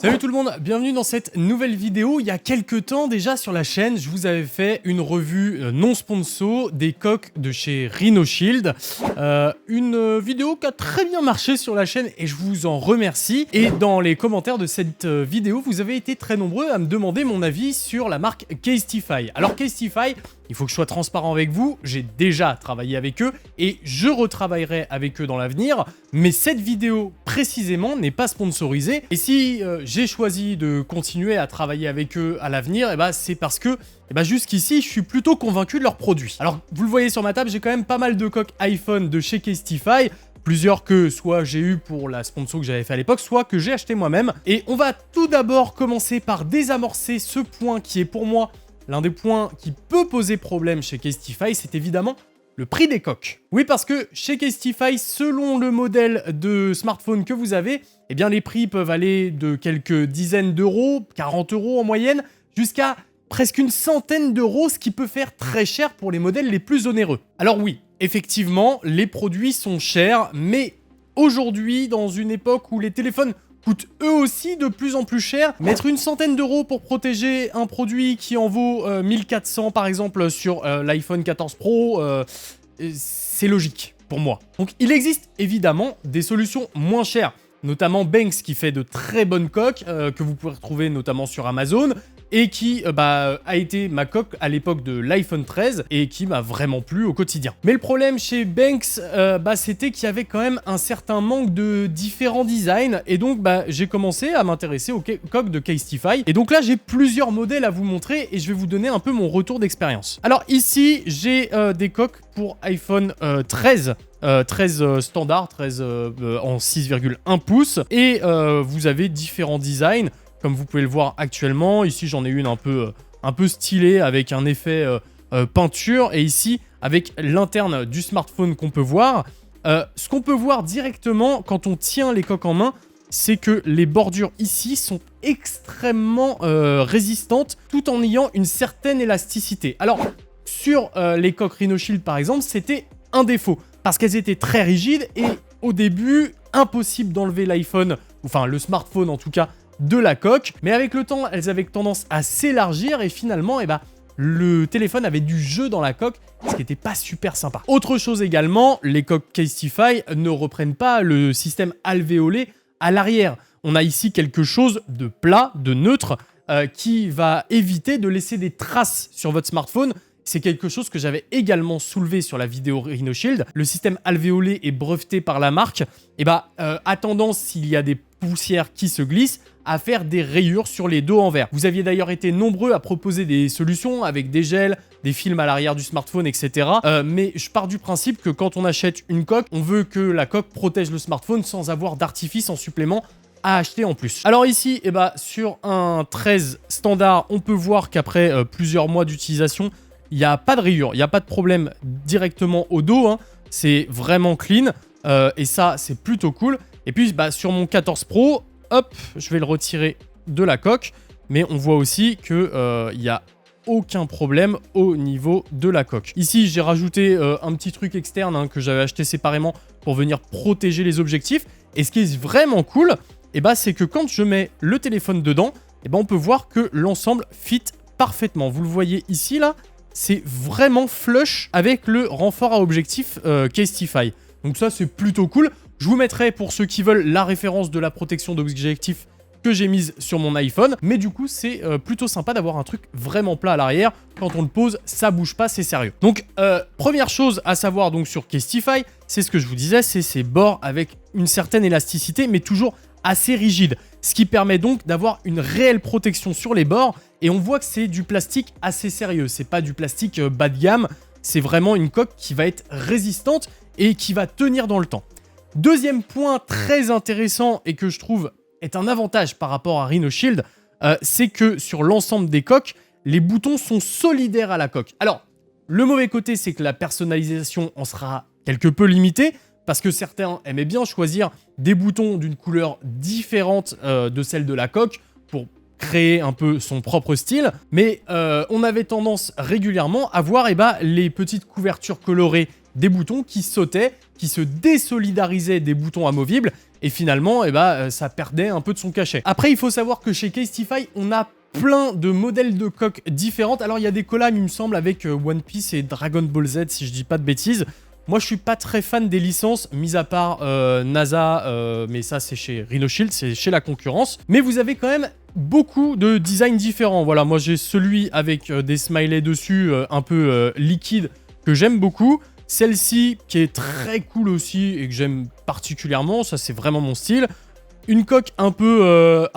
Salut tout le monde, bienvenue dans cette nouvelle vidéo. Il y a quelques temps déjà sur la chaîne, je vous avais fait une revue non sponsor des coques de chez Rhino Shield. Une vidéo qui a très bien marché sur la chaîne et je vous en remercie. Et dans les commentaires de cette vidéo, vous avez été très nombreux à me demander mon avis sur la marque Casetify. Alors Casetify, il faut que je sois transparent avec vous, j'ai déjà travaillé avec eux et je retravaillerai avec eux dans l'avenir, mais cette vidéo précisément n'est pas sponsorisée. Et si j'ai choisi de continuer à travailler avec eux à l'avenir, c'est parce que jusqu'ici, je suis plutôt convaincu de leurs produits. Alors, vous le voyez sur ma table, j'ai quand même pas mal de coques iPhone de chez Casetify, plusieurs que soit j'ai eu pour la sponsor que j'avais fait à l'époque, soit que j'ai acheté moi-même. Et on va tout d'abord commencer par désamorcer ce point qui est pour moi l'un des points qui peut poser problème chez Casetify, c'est évidemment le prix des coques. Oui, parce que chez Casetify, selon le modèle de smartphone que vous avez, eh bien les prix peuvent aller de quelques dizaines d'euros, 40 € en moyenne, jusqu'à presque une centaine d'euros, ce qui peut faire très cher pour les modèles les plus onéreux. Alors oui, effectivement, les produits sont chers, mais aujourd'hui, dans une époque où les téléphones coûtent eux aussi de plus en plus cher, mettre une centaine d'euros pour protéger un produit qui en vaut 1400 par exemple sur l'iPhone 14 Pro, c'est logique pour moi. Donc il existe évidemment des solutions moins chères, notamment Banks qui fait de très bonnes coques que vous pouvez retrouver notamment sur Amazon et qui a été ma coque à l'époque de l'iPhone 13 et qui m'a vraiment plu au quotidien. Mais le problème chez Banks, c'était qu'il y avait quand même un certain manque de différents designs et donc j'ai commencé à m'intéresser aux coques de Casetify. Et donc là, j'ai plusieurs modèles à vous montrer et je vais vous donner un peu mon retour d'expérience. Alors ici, j'ai des coques pour iPhone 13. 13 standard, 13 en 6,1 pouces et vous avez différents designs comme vous pouvez le voir actuellement. Ici j'en ai une un peu stylée avec un effet peinture et ici avec l'interne du smartphone qu'on peut voir. Ce qu'on peut voir directement quand on tient les coques en main, c'est que les bordures ici sont extrêmement résistantes tout en ayant une certaine élasticité. Alors sur les coques Rhino Shield par exemple, c'était un défaut parce qu'elles étaient très rigides et au début impossible d'enlever l'iPhone, enfin le smartphone en tout cas, de la coque, mais avec le temps elles avaient tendance à s'élargir et finalement le téléphone avait du jeu dans la coque, ce qui n'était pas super sympa. Autre chose également, les coques Casetify ne reprennent pas le système alvéolé à l'arrière. On a ici quelque chose de plat, de neutre, qui va éviter de laisser des traces sur votre smartphone. C'est quelque chose que j'avais également soulevé sur la vidéo Rhino Shield. Le système alvéolé est breveté par la marque. Et a tendance, s'il y a des poussières qui se glissent, à faire des rayures sur les dos en verre. Vous aviez d'ailleurs été nombreux à proposer des solutions avec des gels, des films à l'arrière du smartphone, etc. Mais je pars du principe que quand on achète une coque, on veut que la coque protège le smartphone sans avoir d'artifice en supplément à acheter en plus. Alors ici, sur un 13 standard, on peut voir qu'après plusieurs mois d'utilisation, il n'y a pas de rayures, il n'y a pas de problème directement au dos, hein. C'est vraiment clean et ça c'est plutôt cool. Et puis sur mon 14 Pro, hop, je vais le retirer de la coque, mais on voit aussi que il n'y a aucun problème au niveau de la coque. Ici j'ai rajouté un petit truc externe que j'avais acheté séparément pour venir protéger les objectifs. Et ce qui est vraiment cool, c'est que quand je mets le téléphone dedans, on peut voir que l'ensemble fit parfaitement. Vous le voyez ici là, c'est vraiment flush avec le renfort à objectif Casetify. Donc ça, c'est plutôt cool. Je vous mettrai, pour ceux qui veulent, la référence de la protection d'objectif que j'ai mise sur mon iPhone. Mais du coup, c'est plutôt sympa d'avoir un truc vraiment plat à l'arrière. Quand on le pose, ça bouge pas, c'est sérieux. Donc, première chose à savoir donc sur Casetify, c'est ce que je vous disais, c'est ces bords avec une certaine élasticité, mais toujours assez rigide. Ce qui permet donc d'avoir une réelle protection sur les bords. Et on voit que c'est du plastique assez sérieux. C'est pas du plastique bas de gamme. C'est vraiment une coque qui va être résistante et qui va tenir dans le temps. Deuxième point très intéressant et que je trouve est un avantage par rapport à Rhino Shield, c'est que sur l'ensemble des coques, les boutons sont solidaires à la coque. Alors, le mauvais côté, c'est que la personnalisation en sera quelque peu limitée parce que certains aimaient bien choisir des boutons d'une couleur différente de celle de la coque pour créer un peu son propre style, mais on avait tendance régulièrement à voir les petites couvertures colorées des boutons qui sautaient, qui se désolidarisaient des boutons amovibles, et finalement, ça perdait un peu de son cachet. Après, il faut savoir que chez Casetify, on a plein de modèles de coques différentes. Alors, il y a des collabs, il me semble, avec One Piece et Dragon Ball Z, si je dis pas de bêtises. Moi, je suis pas très fan des licences, mis à part NASA, mais ça, c'est chez Rhino Shield, c'est chez la concurrence. Mais vous avez quand même beaucoup de designs différents. Voilà, moi, j'ai celui avec des smileys dessus, un peu liquide, que j'aime beaucoup. Celle-ci, qui est très cool aussi, et que j'aime particulièrement, ça, c'est vraiment mon style. Une coque un peu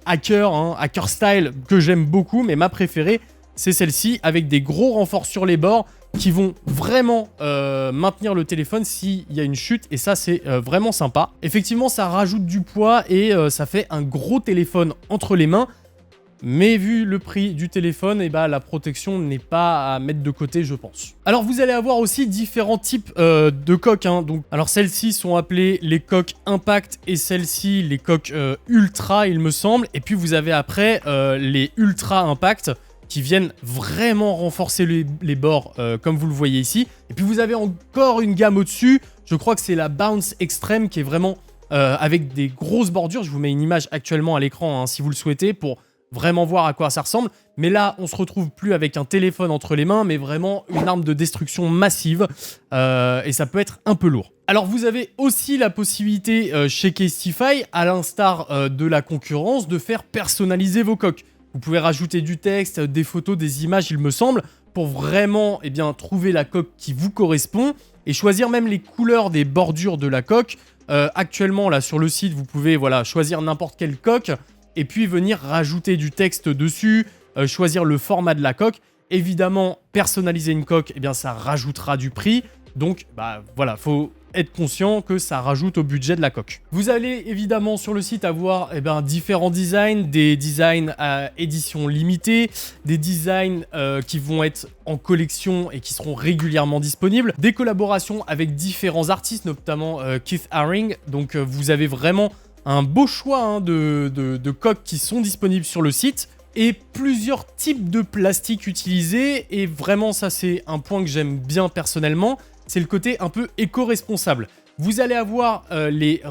hacker, hein, hacker style, que j'aime beaucoup, mais ma préférée, c'est celle-ci, avec des gros renforts sur les bords, qui vont vraiment maintenir le téléphone s'il y a une chute, et ça c'est vraiment sympa. Effectivement, ça rajoute du poids et ça fait un gros téléphone entre les mains, mais vu le prix du téléphone, la protection n'est pas à mettre de côté, je pense. Alors vous allez avoir aussi différents types de coques, hein. Donc, alors celles-ci sont appelées les coques impact et celles-ci les coques ultra, il me semble, et puis vous avez après les ultra impact, qui viennent vraiment renforcer les bords, comme vous le voyez ici. Et puis vous avez encore une gamme au-dessus, je crois que c'est la Bounce Extreme, qui est vraiment avec des grosses bordures. Je vous mets une image actuellement à l'écran, hein, si vous le souhaitez, pour vraiment voir à quoi ça ressemble. Mais là, on se retrouve plus avec un téléphone entre les mains, mais vraiment une arme de destruction massive, et ça peut être un peu lourd. Alors vous avez aussi la possibilité chez Casetify, à l'instar de la concurrence, de faire personnaliser vos coques. Vous pouvez rajouter du texte, des photos, des images, il me semble, pour vraiment trouver la coque qui vous correspond et choisir même les couleurs des bordures de la coque. Actuellement, là, sur le site, vous pouvez choisir n'importe quelle coque et puis venir rajouter du texte dessus, choisir le format de la coque. Évidemment, personnaliser une coque, ça rajoutera du prix. Donc, faut être conscient que ça rajoute au budget de la coque. Vous allez évidemment sur le site avoir différents designs, des designs à édition limitée, des designs qui vont être en collection et qui seront régulièrement disponibles, des collaborations avec différents artistes, notamment Keith Haring. Donc vous avez vraiment un beau choix, hein, de coques qui sont disponibles sur le site, et plusieurs types de plastique utilisés, et vraiment ça c'est un point que j'aime bien personnellement, c'est le côté un peu éco-responsable. Vous allez avoir les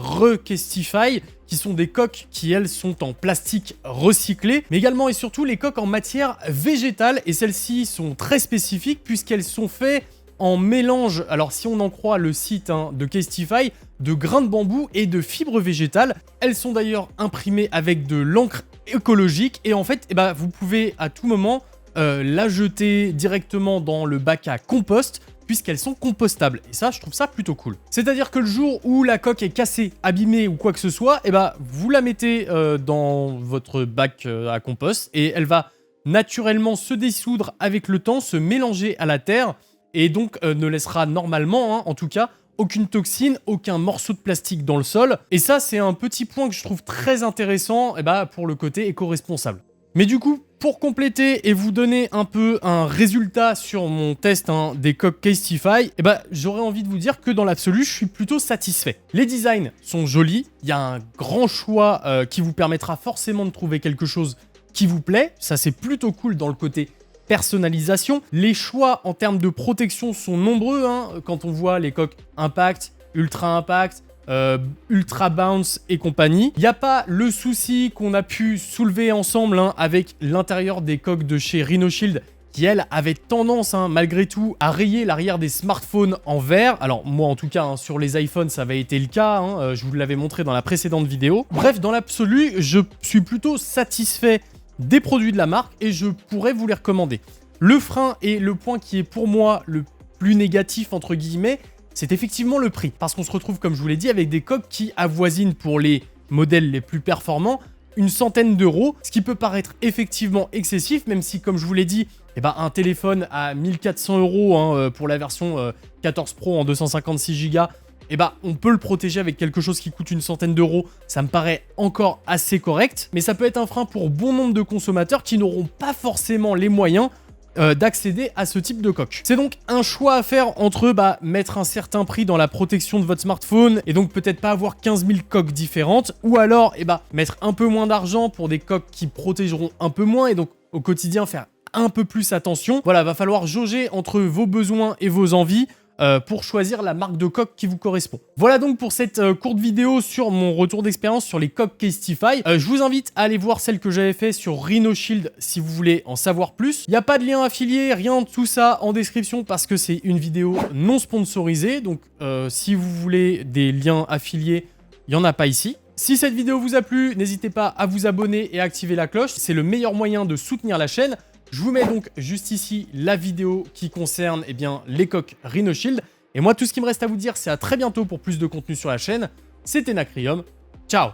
Casetify, qui sont des coques qui, elles, sont en plastique recyclé, mais également et surtout les coques en matière végétale, et celles-ci sont très spécifiques puisqu'elles sont faites en mélange, alors si on en croit le site, hein, de Casetify, de grains de bambou et de fibres végétales. Elles sont d'ailleurs imprimées avec de l'encre écologique, et en fait, vous pouvez à tout moment la jeter directement dans le bac à compost, puisqu'elles sont compostables. Et ça, je trouve ça plutôt cool. C'est-à-dire que le jour où la coque est cassée, abîmée ou quoi que ce soit, vous la mettez dans votre bac à compost, et elle va naturellement se dissoudre avec le temps, se mélanger à la terre, et donc ne laissera normalement, hein, en tout cas, aucune toxine, aucun morceau de plastique dans le sol. Et ça, c'est un petit point que je trouve très intéressant pour le côté éco-responsable. Mais du coup, pour compléter et vous donner un peu un résultat sur mon test, hein, des coques Casetify, j'aurais envie de vous dire que dans l'absolu, je suis plutôt satisfait. Les designs sont jolis, il y a un grand choix qui vous permettra forcément de trouver quelque chose qui vous plaît. Ça, c'est plutôt cool dans le côté personnalisation. Les choix en termes de protection sont nombreux, hein, quand on voit les coques Impact, Ultra Impact, Ultra Bounce et compagnie. Il n'y a pas le souci qu'on a pu soulever ensemble, hein, avec l'intérieur des coques de chez Rhino Shield, qui elle avait tendance, hein, malgré tout, à rayer l'arrière des smartphones en verre. Alors moi en tout cas, hein, sur les iPhones ça avait été le cas, hein, je vous l'avais montré dans la précédente vidéo. Bref, dans l'absolu, je suis plutôt satisfait des produits de la marque et je pourrais vous les recommander. Le frein et le point qui est pour moi le plus négatif entre guillemets, c'est effectivement le prix. Parce qu'on se retrouve, comme je vous l'ai dit, avec des coques qui avoisinent pour les modèles les plus performants une centaine d'euros, ce qui peut paraître effectivement excessif, même si, comme je vous l'ai dit, un téléphone à 1400 euros, hein, pour la version 14 Pro en 256 Go, on peut le protéger avec quelque chose qui coûte une centaine d'euros. Ça me paraît encore assez correct, mais ça peut être un frein pour bon nombre de consommateurs qui n'auront pas forcément les moyens d'accéder à ce type de coque. C'est donc un choix à faire entre mettre un certain prix dans la protection de votre smartphone et donc peut-être pas avoir 15 000 coques différentes, ou alors mettre un peu moins d'argent pour des coques qui protégeront un peu moins et donc au quotidien faire un peu plus attention. Voilà, va falloir jauger entre vos besoins et vos envies. pour choisir la marque de coque qui vous correspond. Voilà donc pour cette courte vidéo sur mon retour d'expérience sur les coques Casetify. Je vous invite à aller voir celle que j'avais fait sur Rhino Shield si vous voulez en savoir plus. Il n'y a pas de lien affilié, rien de tout ça en description parce que c'est une vidéo non sponsorisée. Donc si vous voulez des liens affiliés, il n'y en a pas ici. Si cette vidéo vous a plu, n'hésitez pas à vous abonner et à activer la cloche. C'est le meilleur moyen de soutenir la chaîne. Je vous mets donc juste ici la vidéo qui concerne les coques Rhino Shield. Et moi, tout ce qui me reste à vous dire, c'est à très bientôt pour plus de contenu sur la chaîne. C'était Nacrium. Ciao!